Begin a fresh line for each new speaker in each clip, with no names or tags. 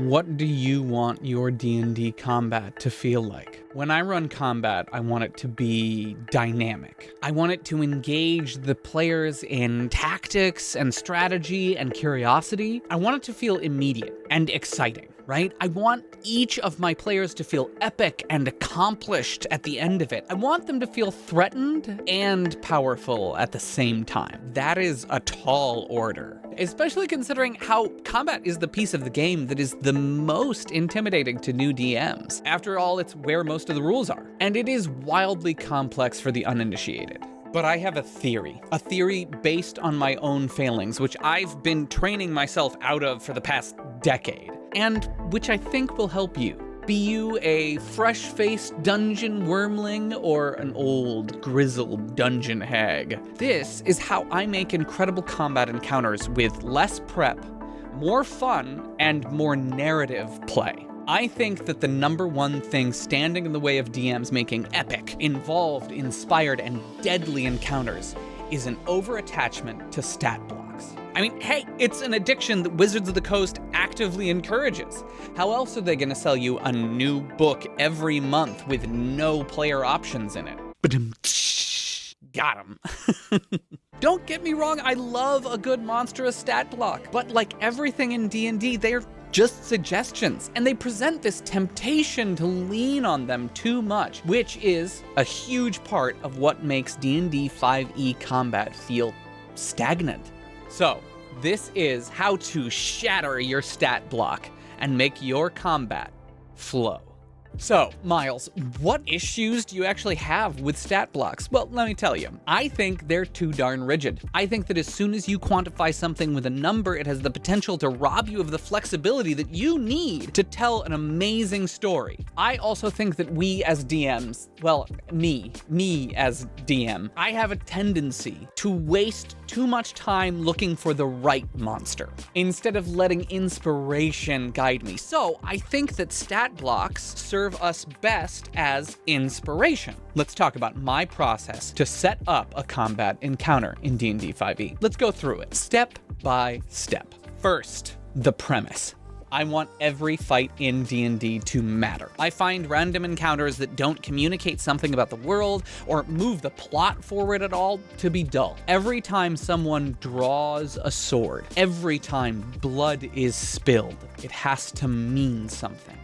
What do you want your D&D combat to feel like? When I run combat, I want it to be dynamic. I want it to engage the players in tactics and strategy and curiosity. I want it to feel immediate and exciting, right? I want each of my players to feel epic and accomplished at the end of it. I want them to feel threatened and powerful at the same time. That is a tall order, especially considering how combat is the piece of the game that is the most intimidating to new DMs. After all, it's where most of the rules are, and it is wildly complex for the uninitiated. But I have a theory based on my own failings, which I've been training myself out of for the past decade, and which I think will help you. Be you a fresh-faced dungeon wormling or an old, grizzled dungeon hag. This is how I make incredible combat encounters with less prep, more fun, and more narrative play. I think that the number one thing standing in the way of DMs making epic, involved, inspired, and deadly encounters is an over-attachment to stat blocks. I mean, hey, it's an addiction that Wizards of the Coast actively encourages. How else are they gonna sell you a new book every month with no player options in it? Got him. Don't get me wrong, I love a good monstrous stat block, but like everything in D&D, they're just suggestions, and they present this temptation to lean on them too much, which is a huge part of what makes D&D 5e combat feel stagnant. So, this is how to shatter your stat block and make your combat flow. So, Miles, what issues do you actually have with stat blocks? Well, let me tell you, I think they're too darn rigid. I think that as soon as you quantify something with a number, it has the potential to rob you of the flexibility that you need to tell an amazing story. I also think that we as DMs, well, me as DM, I have a tendency to waste too much time looking for the right monster instead of letting inspiration guide me. So I think that stat blocks serve us best as inspiration. Let's talk about my process to set up a combat encounter in D&D 5e. Let's go through it step by step. First, the premise. I want every fight in D&D to matter. I find random encounters that don't communicate something about the world or move the plot forward at all to be dull. Every time someone draws a sword, every time blood is spilled, it has to mean something.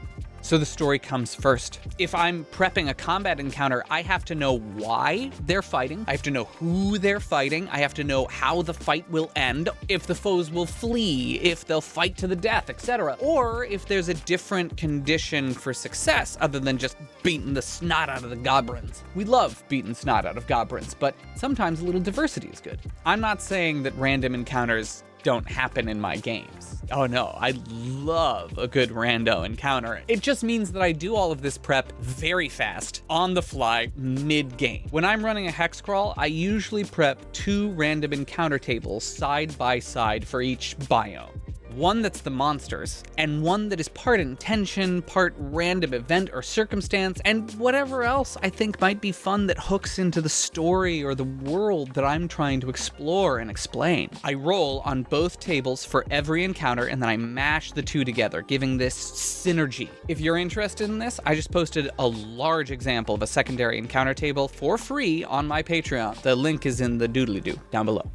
So the story comes first. If I'm prepping a combat encounter, I have to know why they're fighting. I have to know who they're fighting. I have to know how the fight will end, if the foes will flee, if they'll fight to the death, etc. Or if there's a different condition for success other than just beating the snot out of the goblins. We love beating snot out of goblins, but sometimes a little diversity is good. I'm not saying that random encounters don't happen in my games. Oh no, I love a good rando encounter. It just means that I do all of this prep very fast, on the fly, mid-game. When I'm running a hex crawl, I usually prep 2 random encounter tables side by side for each biome. One that's the monsters, and one that is part intention, part random event or circumstance, and whatever else I think might be fun that hooks into the story or the world that I'm trying to explore and explain. I roll on both tables for every encounter, and then I mash the 2 together, giving this synergy. If you're interested in this, I just posted a large example of a secondary encounter table for free on my Patreon. The link is in the doodly-doo down below.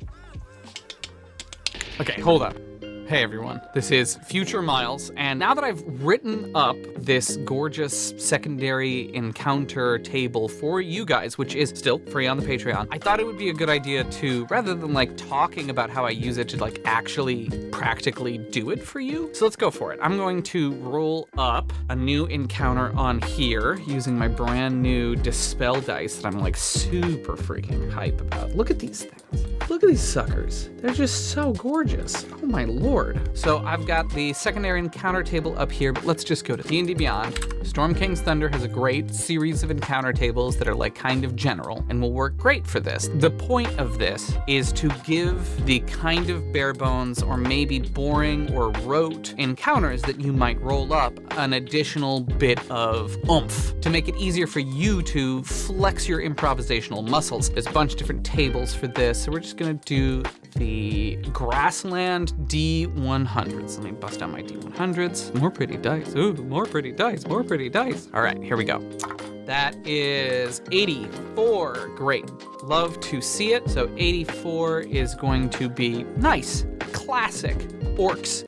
Okay, hold up. Hey everyone, this is Future Miles, and now that I've written up this gorgeous secondary encounter table for you guys, which is still free on the Patreon, I thought it would be a good idea to, rather than like talking about how I use it, to like actually practically do it for you. So let's go for it. I'm going to roll up a new encounter on here using my brand new Dispel dice that I'm like super freaking hype about. Look at these things. Look at these suckers. They're just so gorgeous. Oh my lord. So I've got the secondary encounter table up here, but let's just go to D&D Beyond. Storm King's Thunder has a great series of encounter tables that are like kind of general and will work great for this. The point of this is to give the kind of bare bones or maybe boring or rote encounters that you might roll up an additional bit of oomph to make it easier for you to flex your improvisational muscles. There's a bunch of different tables for this. this. So we're just gonna do the grassland D100s. Let me bust out my D100s. More pretty dice. Ooh, more pretty dice, more pretty dice. All right, here we go. That is 84. Great. Love to see it. So 84 is going to be nice, classic orcs.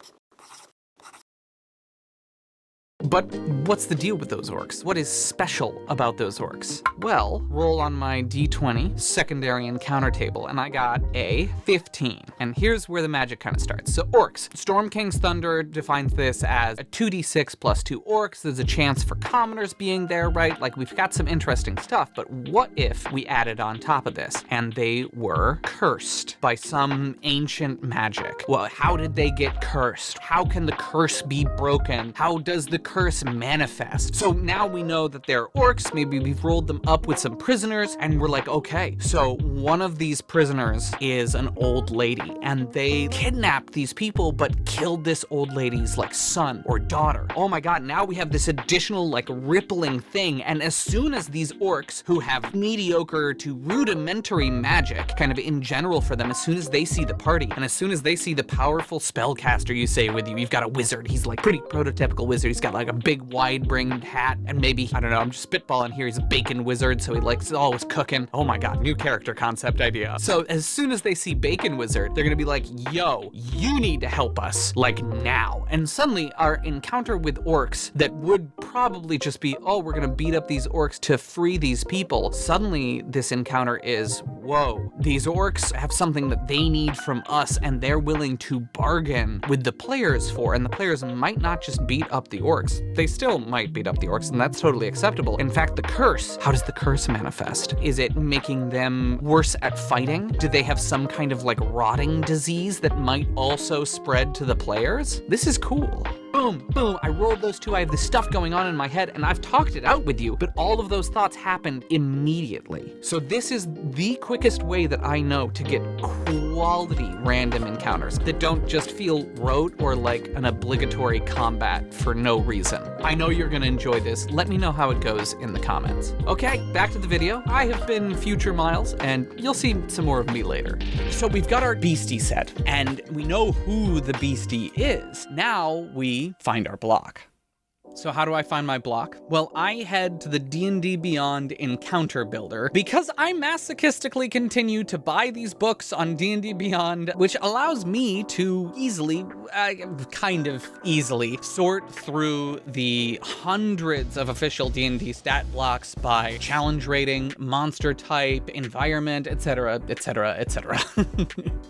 But what's the deal with those orcs? What is special about those orcs? Well, roll on my D20 secondary encounter table, and I got a 15. And here's where the magic kind of starts. So orcs, Storm King's Thunder defines this as a 2d6 plus 2 orcs. There's a chance for commoners being there, right? Like, we've got some interesting stuff, but what if we added on top of this and they were cursed by some ancient magic? Well, how did they get cursed? How can the curse be broken? How does the curse manifest? So now we know that they're orcs. Maybe we've rolled them up with some prisoners and we're like, okay, so one of these prisoners is an old lady and they kidnapped these people but killed this old lady's like son or daughter. Oh my god, now we have this additional like rippling thing, and as soon as these orcs who have mediocre to rudimentary magic kind of in general for them, as soon as they see the party and as soon as they see the powerful spellcaster you say with you, you've got a wizard, he's like pretty prototypical wizard, he's got like a big wide-brimmed hat, and maybe, I don't know, I'm just spitballing here, he's a bacon wizard, so he likes always cooking. Oh my god, new character concept idea. So as soon as they see Bacon Wizard, they're gonna be like, yo, you need to help us, like now. And suddenly our encounter with orcs that would probably just be, oh, we're gonna beat up these orcs to free these people. Suddenly this encounter is, whoa, these orcs have something that they need from us and they're willing to bargain with the players for, and the players might not just beat up the orcs. They still might beat up the orcs, and that's totally acceptable. In fact, the curse, how does the curse manifest? Is it making them worse at fighting? Do they have some kind of like rotting disease that might also spread to the players? This is cool. Boom, boom, I rolled those two, I have this stuff going on in my head, and I've talked it out with you, but all of those thoughts happened immediately. So this is the quickest way that I know to get quality random encounters that don't just feel rote or like an obligatory combat for no reason. I know you're gonna enjoy this. Let me know how it goes in the comments. Okay, back to the video. I have been Future Miles, and you'll see some more of me later. So we've got our beastie set, and we know who the beastie is. Now we find our block. So how do I find my block? Well, I head to the D&D Beyond Encounter Builder because I masochistically continue to buy these books on D&D Beyond, which allows me to easily, kind of easily, sort through the hundreds of official D&D stat blocks by challenge rating, monster type, environment, etc., etc., etc.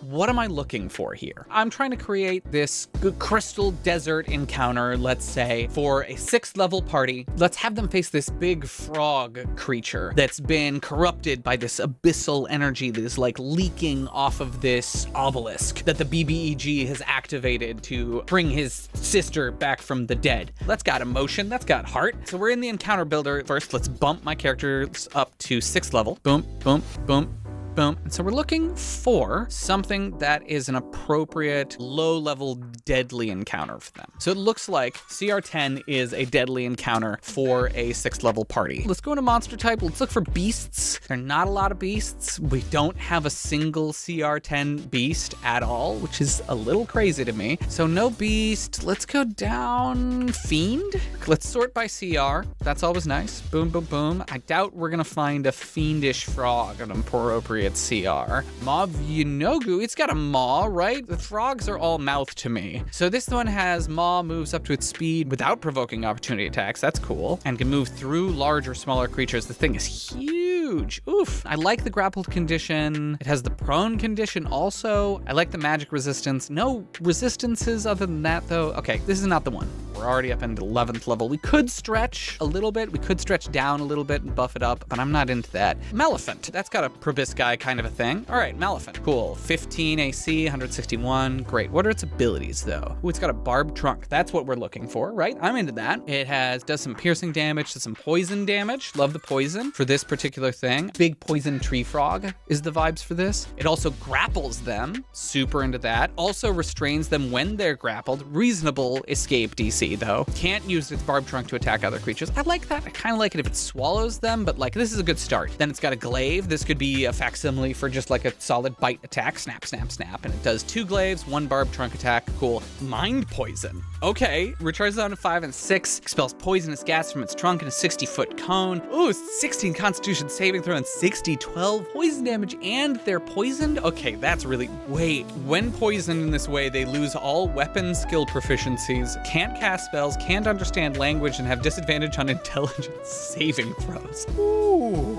What am I looking for here? I'm trying to create this crystal desert encounter, let's say, for a 6th level party. Let's have them face this big frog creature that's been corrupted by this abyssal energy that is like leaking off of this obelisk that the BBEG has activated to bring his sister back from the dead. That's got emotion, that's got heart. So we're in the encounter builder. First, let's bump my characters up to 6th level. Boom, boom, boom. Boom. And so we're looking for something that is an appropriate low-level deadly encounter for them. So it looks like CR10 is a deadly encounter for a 6th level party. Let's go into monster type. Let's look for beasts. There are not a lot of beasts. We don't have a single CR10 beast at all, which is a little crazy to me. So no beast. Let's go down fiend. Let's sort by CR. That's always nice. Boom, boom, boom. I doubt we're gonna find a fiendish frog an appropriate CR. Maw Yunogu, it's got a maw, right? The frogs are all mouth to me. So this one has maw, moves up to its speed without provoking opportunity attacks. That's cool. And can move through large or smaller creatures. The thing is huge. Oof. I like the grappled condition. It has the prone condition also. I like the magic resistance. No resistances other than that though. Okay, this is not the one. We're already up into 11th level. We could stretch a little bit. We could stretch down a little bit and buff it up, but I'm not into that. Maleficent. That's got a proboscis kind of a thing. All right, Maleficent. Cool. 15 AC, 161. Great. What are its abilities though? Ooh, it's got a barbed trunk. That's what we're looking for, right? I'm into that. It does some piercing damage, does some poison damage. Love the poison for this particular thing. Big poison tree frog is the vibes for this. It also grapples them. Super into that. Also restrains them when they're grappled. Reasonable escape DC. be, though. Can't use its barbed trunk to attack other creatures. I like that. I kind of like it if it swallows them, but like this is a good start. Then it's got a glaive. This could be a facsimile for just like a solid bite attack. Snap, snap, snap. And it does 2 glaives, 1 barbed trunk attack. Cool. Mind poison. Okay. Recharges on to 5 and 6. Expels poisonous gas from its trunk in a 60-foot cone. Ooh, 16 constitution saving throw and 12 poison damage, and they're poisoned? Okay, that's really... Wait. When poisoned in this way, they lose all weapon skill proficiencies, can't cast spells, can't understand language, and have disadvantage on intelligence saving throws. Ooh.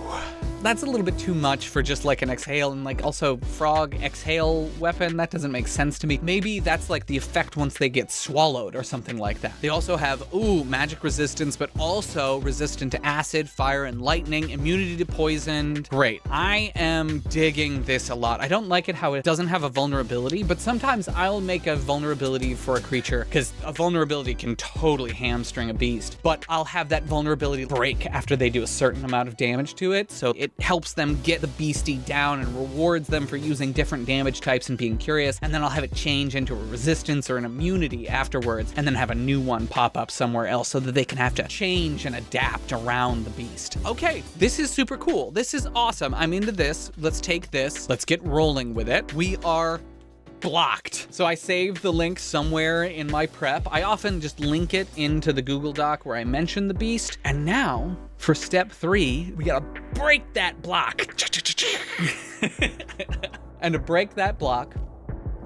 That's a little bit too much for just like an exhale, and like also frog exhale weapon. That doesn't make sense to me. Maybe that's like the effect once they get swallowed or something like that. They also have, magic resistance, but also resistant to acid, fire, and lightning, immunity to poison. Great. I am digging this a lot. I don't like it how it doesn't have a vulnerability, but sometimes I'll make a vulnerability for a creature because a vulnerability can totally hamstring a beast, but I'll have that vulnerability break after they do a certain amount of damage to it. So it helps them get the beastie down and rewards them for using different damage types and being curious, and then I'll have it change into a resistance or an immunity afterwards, and then have a new one pop up somewhere else so that they can have to change and adapt around the beast. Okay, this is super cool. This is awesome. I'm into this. Let's take this. Let's get rolling with it. We are blocked. So I saved the link somewhere in my prep. I often just link it into the Google Doc where I mention the beast. And now for step 3, we gotta break that block. And to break that block,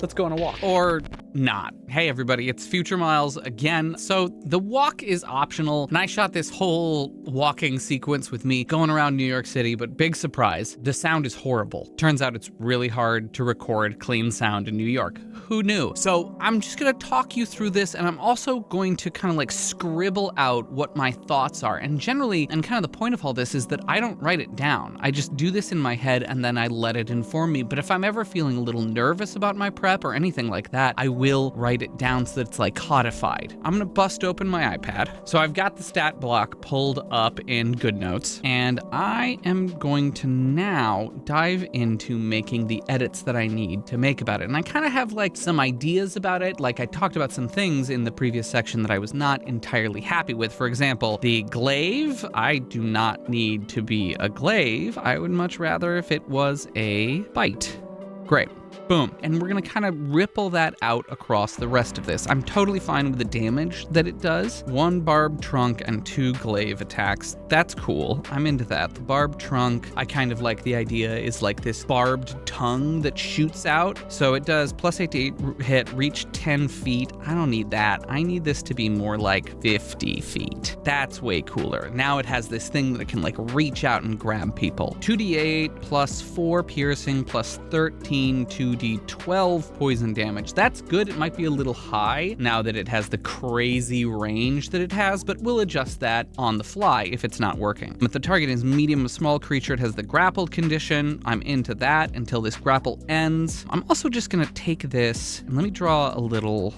let's go on a walk. Or not. Hey everybody, it's Future Miles again. So the walk is optional, and I shot this whole walking sequence with me going around New York City, but big surprise, the sound is horrible. Turns out it's really hard to record clean sound in New York. Who knew? So I'm just gonna talk you through this, and I'm also going to kind of like scribble out what my thoughts are. And generally, and kind of the point of all this is that I don't write it down. I just do this in my head and then I let it inform me. But if I'm ever feeling a little nervous about my prep or anything like that, I will write it down so that it's like codified. I'm gonna bust open my iPad. So I've got the stat block pulled up in GoodNotes, and I am going to now dive into making the edits that I need to make about it. And I kind of have like some ideas about it. Like I talked about some things in the previous section that I was not entirely happy with. For example, the glaive, I do not need to be a glaive. I would much rather if it was a bite. Great. Boom. And we're going to kind of ripple that out across the rest of this. I'm totally fine with the damage that it does. 1 barbed trunk and 2 glaive attacks. That's cool. I'm into that. The barbed trunk, I kind of like the idea, is like this barbed tongue that shoots out. So it does +8 to hit, reach 10 feet. I don't need that. I need this to be more like 50 feet. That's way cooler. Now it has this thing that it can like reach out and grab people. 2d8 plus 4 piercing plus 13 2d12 poison damage. That's good. It might be a little high now that it has the crazy range that it has, but we'll adjust that on the fly if it's not working. If the target is medium or small creature, it has the grappled condition. I'm into that until this grapple ends. I'm also just gonna take this and let me draw a little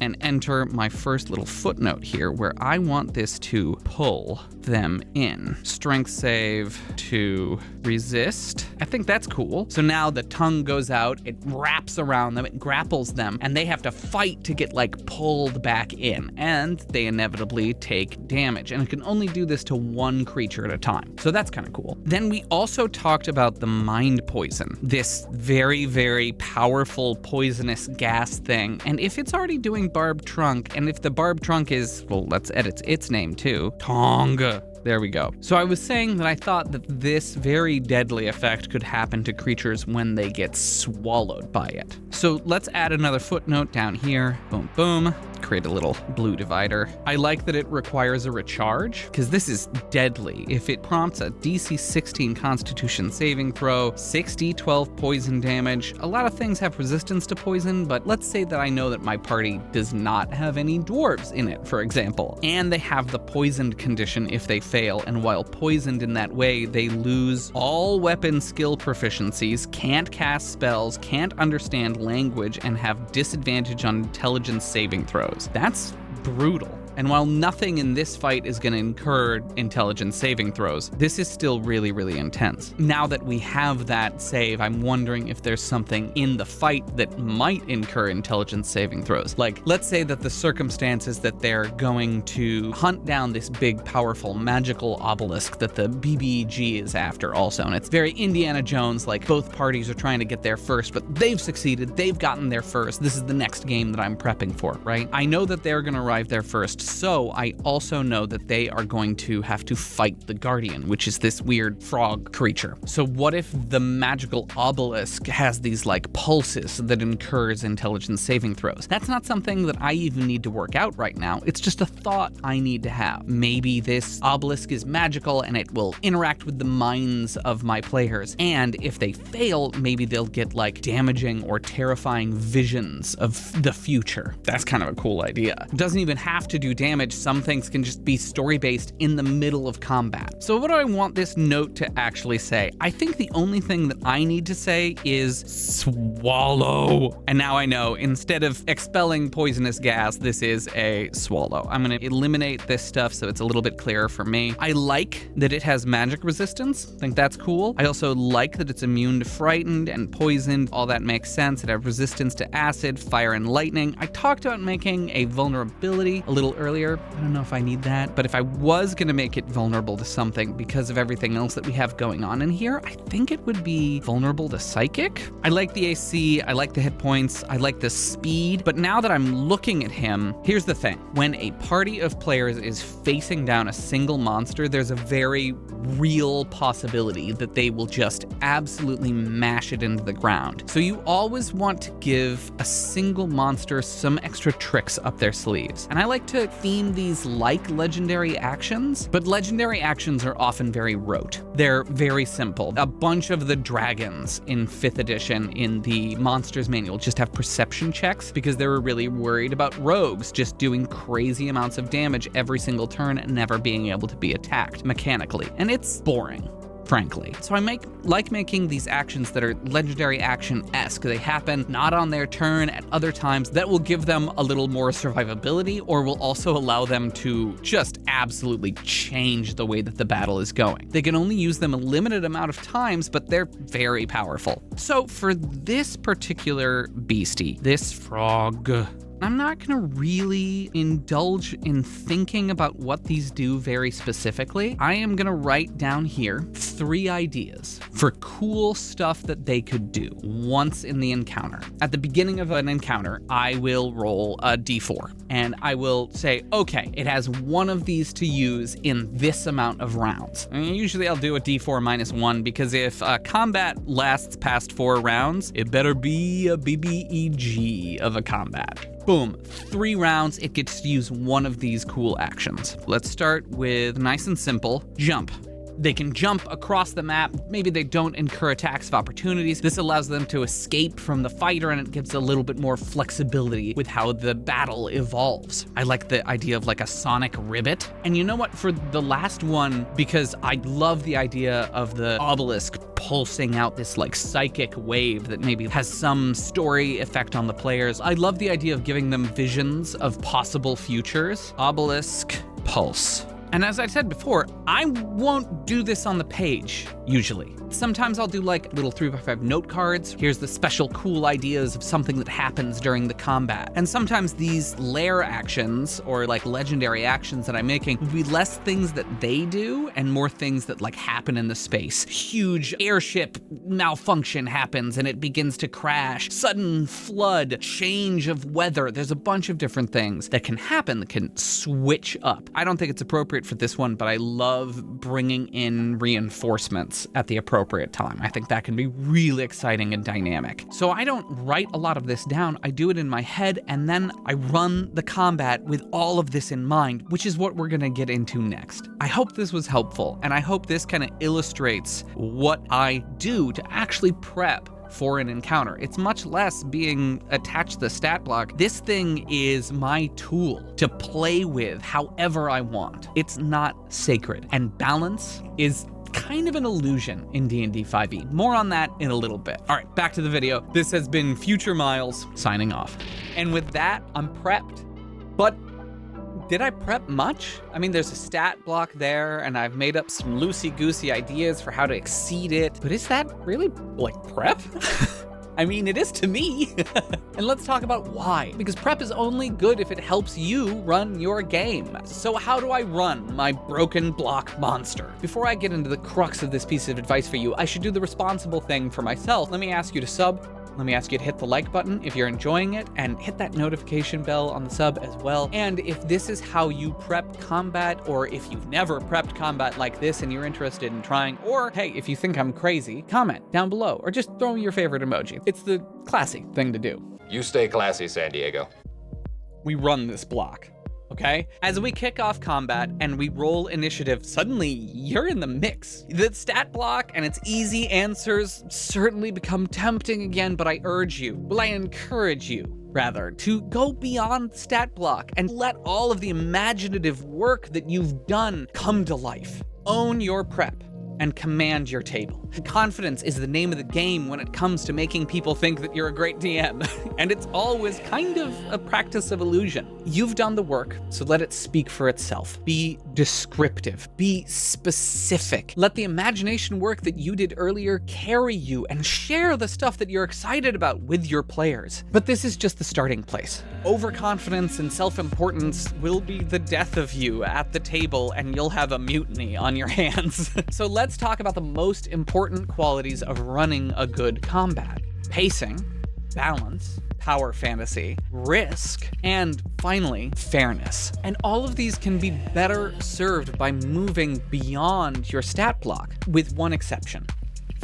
and enter my first little footnote here where I want this to pull them in. Strength save to resist. I think that's cool. So now the tongue goes out, it wraps around them, it grapples them, and they have to fight to get like pulled back in, and they inevitably take damage. And it can only do this to 1 creature at a time. So that's kind of cool. Then we also talked about the mind poison, this very, very powerful poisonous gas thing. And if it's already doing barbed trunk, and if the barbed trunk is, well, let's edit its name too, Tonga. There we go. So I was saying that I thought that this very deadly effect could happen to creatures when they get swallowed by it. So let's add another footnote down here. Boom, boom. Create a little blue divider. I like that it requires a recharge because this is deadly. If it prompts a DC 16 Constitution saving throw, 6d12 poison damage. A lot of things have resistance to poison, but let's say that I know that my party does not have any dwarves in it, for example, and they have the poisoned condition if they fail, and while poisoned in that way, they lose all weapon skill proficiencies, can't cast spells, can't understand language, and have disadvantage on intelligence saving throws. That's brutal. And while nothing in this fight is going to incur intelligence saving throws, this is still really, really intense. Now that we have that save, I'm wondering if there's something in the fight that might incur intelligence saving throws. Like, let's say that the circumstances that they're going to hunt down this big, powerful, magical obelisk that the BBG is after also. And it's very Indiana Jones, like both parties are trying to get there first, but they've succeeded, they've gotten there first. This is the next game that I'm prepping for, right? I know that they're going to arrive there first, so I also know that they are going to have to fight the Guardian, which is this weird frog creature. So what if the magical obelisk has these like pulses that incurs intelligence saving throws? That's not something that I even need to work out right now. It's just a thought I need to have. Maybe this obelisk is magical and it will interact with the minds of my players. And if they fail, maybe they'll get like damaging or terrifying visions of the future. That's kind of a cool idea. It doesn't even have to do damage. Some things can just be story-based in the middle of combat. So what do I want this note to actually say? I think the only thing that I need to say is swallow. And now I know, instead of expelling poisonous gas, this is a swallow. I'm gonna eliminate this stuff so it's a little bit clearer for me. I like that it has magic resistance. I think that's cool. I also like that it's immune to frightened and poisoned. All that makes sense. It has resistance to acid, fire, and lightning. I talked about making a vulnerability a little earlier. I don't know if I need that, but if I was gonna make it vulnerable to something because of everything else that we have going on in here, I think it would be vulnerable to psychic. I like the AC, I like the hit points, I like the speed, but now that I'm looking at him, here's the thing. When a party of players is facing down a single monster, there's a very real possibility that they will just absolutely mash it into the ground. So you always want to give a single monster some extra tricks up their sleeves. And I like to theme these like legendary actions, but legendary actions are often very rote. They're very simple. A bunch of the dragons in 5th edition in the Monsters Manual just have perception checks because they were really worried about rogues just doing crazy amounts of damage every single turn and never being able to be attacked mechanically. And it's boring, frankly. So I like making these actions that are legendary action-esque. They happen not on their turn at other times. That will give them a little more survivability, or will also allow them to just absolutely change the way that the battle is going. They can only use them a limited amount of times, but they're very powerful. So for this particular beastie, this frog, I'm not gonna really indulge in thinking about what these do very specifically. I am gonna write down here 3 ideas for cool stuff that they could do once in the encounter. At the beginning of an encounter, I will roll a d4 and I will say, okay, it has one of these to use in this amount of rounds. And usually I'll do a d4 -1 because if combat lasts past 4 rounds, it better be a BBEG of a combat. Boom, 3 rounds, it gets to use one of these cool actions. Let's start with nice and simple, jump. They can jump across the map. Maybe they don't incur attacks of opportunities. This allows them to escape from the fighter, and it gives a little bit more flexibility with how the battle evolves. I like the idea of like a sonic ribbit. And you know what, for the last one, because I love the idea of the obelisk pulsing out this like psychic wave that maybe has some story effect on the players. I love the idea of giving them visions of possible futures. Obelisk pulse. And as I said before, I won't do this on the page, usually. Sometimes I'll do like little 3x5 note cards. Here's the special cool ideas of something that happens during the combat. And sometimes these lair actions or like legendary actions that I'm making will be less things that they do and more things that like happen in the space. Huge airship malfunction happens and it begins to crash. Sudden flood, change of weather. There's a bunch of different things that can happen that can switch up. I don't think it's appropriate for this one, but I love bringing in reinforcements at the appropriate time. I think that can be really exciting and dynamic. So I don't write a lot of this down. I do it in my head, and then I run the combat with all of this in mind, which is what we're gonna get into next. I hope this was helpful, and I hope this kind of illustrates what I do to actually prep for an encounter. It's much less being attached to the stat block. This thing is my tool to play with however I want. It's not sacred. And balance is kind of an illusion in D&D 5e. More on that in a little bit. All right, back to the video. This has been Future Miles signing off. And with that, I'm prepped. But Did I prep much? I mean, there's a stat block there, and I've made up some loosey-goosey ideas for how to exceed it, but is that really, like, prep? I mean, it is to me. And let's talk about why. Because prep is only good if it helps you run your game. So how do I run my broken block monster? Before I get into the crux of this piece of advice for you, I should do the responsible thing for myself. Let me ask you to sub. Let me ask you to hit the like button if you're enjoying it, and hit that notification bell on the sub as well. And if this is how you prep combat, or if you've never prepped combat like this and you're interested in trying, or hey, if you think I'm crazy, comment down below, or just throw me your favorite emoji. It's the classy thing to do.
You stay classy, San Diego.
We run this block. Okay? As we kick off combat and we roll initiative, suddenly you're in the mix. The stat block and its easy answers certainly become tempting again, but I encourage you, rather, to go beyond the stat block and let all of the imaginative work that you've done come to life. Own your prep and command your table. Confidence is the name of the game when it comes to making people think that you're a great DM. And it's always kind of a practice of illusion. You've done the work, so let it speak for itself. Be descriptive. Be specific. Let the imagination work that you did earlier carry you, and share the stuff that you're excited about with your players. But this is just the starting place. Overconfidence and self-importance will be the death of you at the table, and you'll have a mutiny on your hands. So let's talk about the most important qualities of running a good combat. Pacing, balance, power fantasy, risk, and finally, fairness. And all of these can be better served by moving beyond your stat block, with one exception: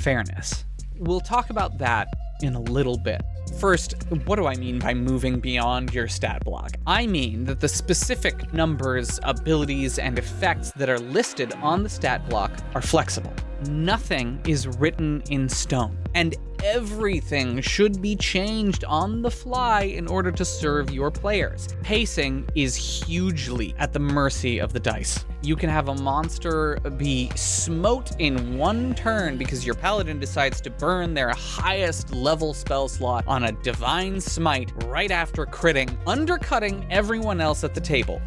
fairness. We'll talk about that in a little bit. First, what do I mean by moving beyond your stat block? I mean that the specific numbers, abilities, and effects that are listed on the stat block are flexible. Nothing is written in stone, and everything should be changed on the fly in order to serve your players. Pacing is hugely at the mercy of the dice. You can have a monster be smote in one turn because your paladin decides to burn their highest level spell slot on a divine smite right after critting, undercutting everyone else at the table.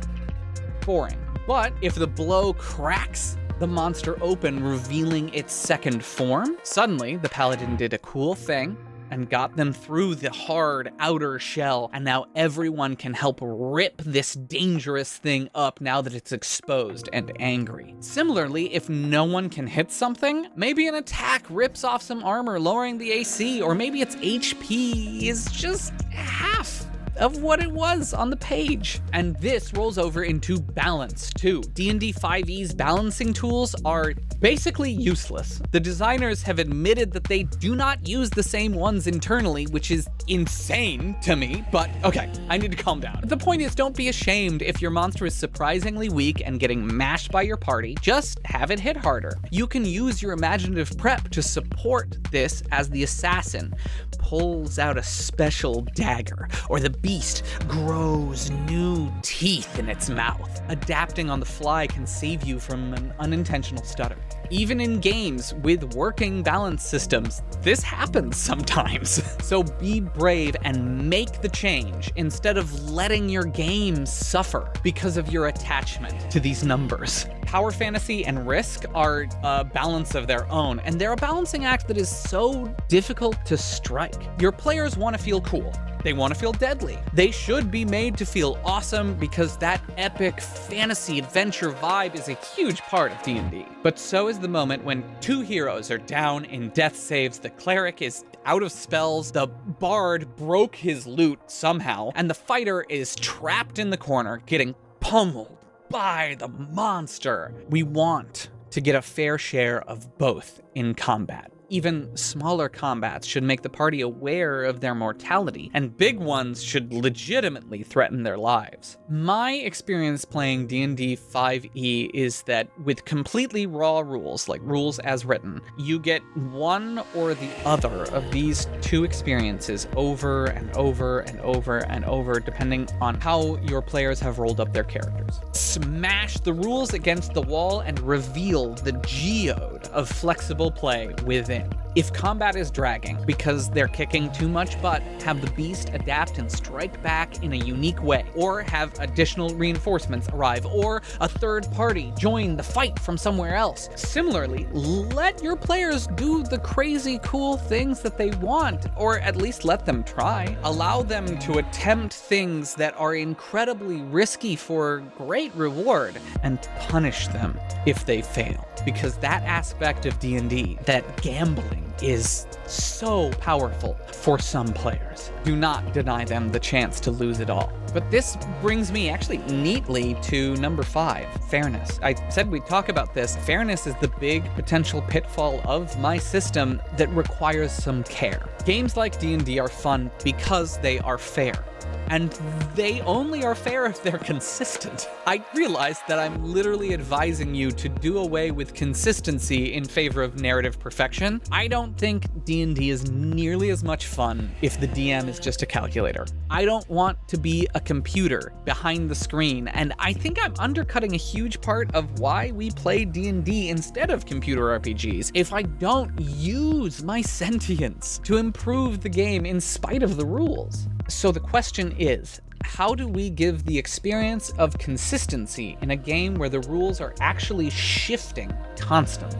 Boring. But if the blow cracks the monster open, revealing its second form, suddenly the paladin did a cool thing and got them through the hard outer shell, and now everyone can help rip this dangerous thing up now that it's exposed and angry. Similarly, if no one can hit something, maybe an attack rips off some armor, lowering the AC, or maybe its HP is just half of what it was on the page. And this rolls over into balance too. D&D 5e's balancing tools are basically useless. The designers have admitted that they do not use the same ones internally, which is insane to me, but okay, I need to calm down. The point is, don't be ashamed if your monster is surprisingly weak and getting mashed by your party. Just have it hit harder. You can use your imaginative prep to support this as the assassin pulls out a special dagger, or the beast grows new teeth in its mouth. Adapting on the fly can save you from an unintentional stutter. Even in games with working balance systems, this happens sometimes. So be brave and make the change instead of letting your game suffer because of your attachment to these numbers. Power fantasy and risk are a balance of their own, and they're a balancing act that is so difficult to strike. Your players want to feel cool. They want to feel deadly. They should be made to feel awesome because that epic fantasy adventure vibe is a huge part of D&D. But so is the moment when two heroes are down in death saves, the cleric is out of spells, the bard broke his lute somehow, and the fighter is trapped in the corner getting pummeled by the monster. We want to get a fair share of both in combat. Even smaller combats should make the party aware of their mortality, and big ones should legitimately threaten their lives. My experience playing D&D 5e is that with completely raw rules, like rules as written, you get one or the other of these two experiences over and over and over and over, depending on how your players have rolled up their characters. Smash the rules against the wall and reveal the geode of flexible play within. If combat is dragging because they're kicking too much butt, have the beast adapt and strike back in a unique way, or have additional reinforcements arrive, or a third party join the fight from somewhere else. Similarly, let your players do the crazy cool things that they want, or at least let them try. Allow them to attempt things that are incredibly risky for great reward, and punish them if they fail. Because that aspect of D&D, that gambling, is so powerful for some players. Do not deny them the chance to lose it all. But this brings me actually neatly to number 5, fairness. I said we'd talk about this. Fairness is the big potential pitfall of my system that requires some care. Games like D&D are fun because they are fair. And they only are fair if they're consistent. I realize that I'm literally advising you to do away with consistency in favor of narrative perfection. I don't think D&D is nearly as much fun if the DM is just a calculator. I don't want to be a computer behind the screen, and I think I'm undercutting a huge part of why we play D&D instead of computer RPGs if I don't use my sentience to improve the game in spite of the rules. So the question is, how do we give the experience of consistency in a game where the rules are actually shifting constantly?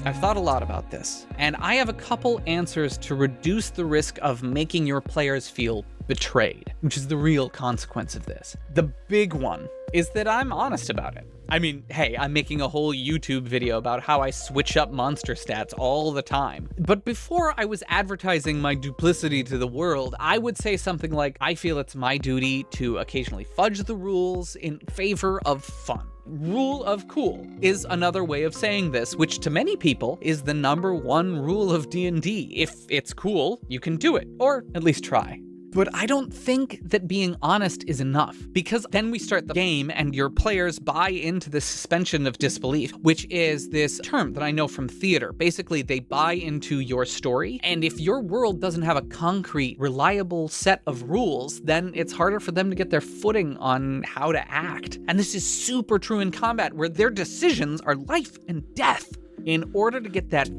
I've thought a lot about this, and I have a couple answers to reduce the risk of making your players feel betrayed, which is the real consequence of this. The big one is that I'm honest about it. I mean, hey, I'm making a whole YouTube video about how I switch up monster stats all the time. But before I was advertising my duplicity to the world, I would say something like, I feel it's my duty to occasionally fudge the rules in favor of fun. Rule of cool is another way of saying this, which to many people is the number one rule of D&D. If it's cool, you can do it, or at least try. But I don't think that being honest is enough, because then we start the game and your players buy into the suspension of disbelief, which is this term that I know from theater. Basically, they buy into your story, and if your world doesn't have a concrete, reliable set of rules, then it's harder for them to get their footing on how to act. And this is super true in combat, where their decisions are life and death. In order to get that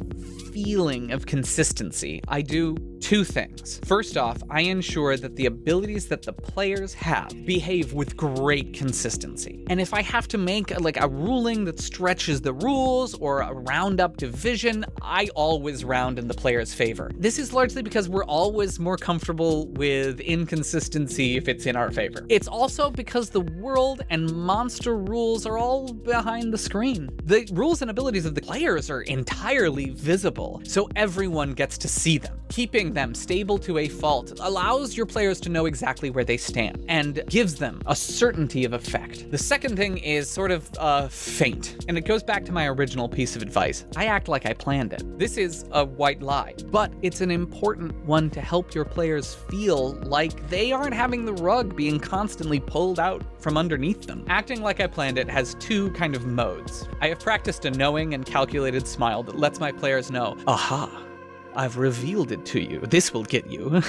feeling of consistency, I do two things. First off, I ensure that the abilities that the players have behave with great consistency. And if I have to make a ruling that stretches the rules or a round up division, I always round in the player's favor. This is largely because we're always more comfortable with inconsistency if it's in our favor. It's also because the world and monster rules are all behind the screen. The rules and abilities of the players are entirely visible, so everyone gets to see them. Keeping them stable to a fault allows your players to know exactly where they stand and gives them a certainty of effect. The second thing is sort of feint, and it goes back to my original piece of advice. I act like I planned it. This is a white lie, but it's an important one to help your players feel like they aren't having the rug being constantly pulled out from underneath them. Acting like I planned it has two kind of modes. I have practiced a knowing and calculated smile that lets my players know, aha, I've revealed it to you. This will get you.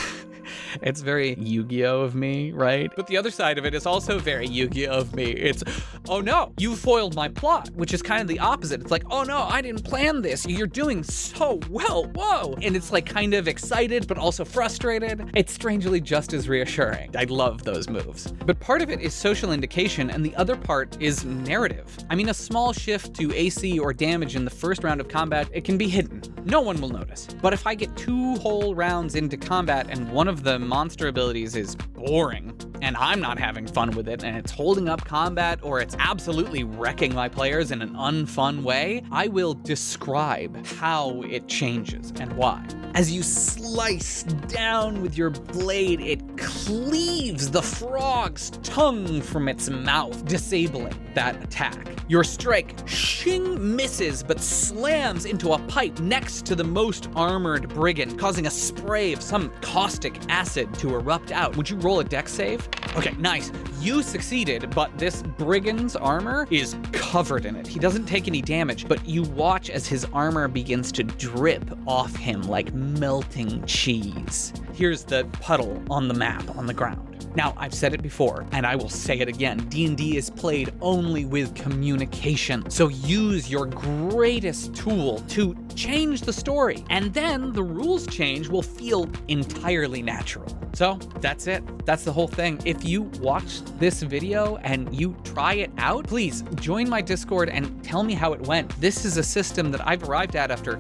It's very Yu-Gi-Oh of me, right? But the other side of it is also very Yu-Gi-Oh of me. It's, oh no, you foiled my plot, which is kind of the opposite. It's like, oh no, I didn't plan this. You're doing so well, whoa. And it's like kind of excited, but also frustrated. It's strangely just as reassuring. I love those moves. But part of it is social indication, and the other part is narrative. I mean, a small shift to AC or damage in the first round of combat, it can be hidden. No one will notice. But if I get 2 whole rounds into combat and one of the monster abilities is boring, and I'm not having fun with it, and it's holding up combat, or it's absolutely wrecking my players in an unfun way, I will describe how it changes and why. As you slice down with your blade, it cleaves the frog's tongue from its mouth, disabling that attack. Your strike shing misses, but slams into a pipe next to the most armored brigand, causing a spray of some caustic acid to erupt out. Would you roll a dex save? Okay, nice. You succeeded, but this brigand's armor is covered in it. He doesn't take any damage, but you watch as his armor begins to drip off him like melting cheese. Here's the puddle on the map on the ground. Now, I've said it before, and I will say it again, D&D is played only with communication. So use your greatest tool to change the story, and then the rules change will feel entirely natural. So that's it. That's the whole thing. If you watch this video and you try it out, please join my Discord and tell me how it went. This is a system that I've arrived at after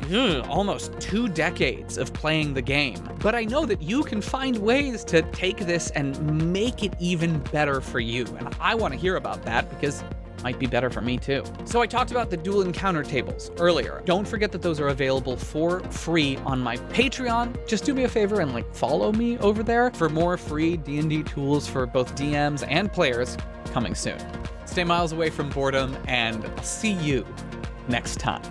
almost 2 decades of playing the game. But I know that you can find ways to take this and make it even better for you. And I want to hear about that because it might be better for me too. So I talked about the dual encounter tables earlier. Don't forget that those are available for free on my Patreon. Just do me a favor and follow me over there for more free D&D tools for both DMs and players coming soon. Stay miles away from boredom, and I'll see you next time.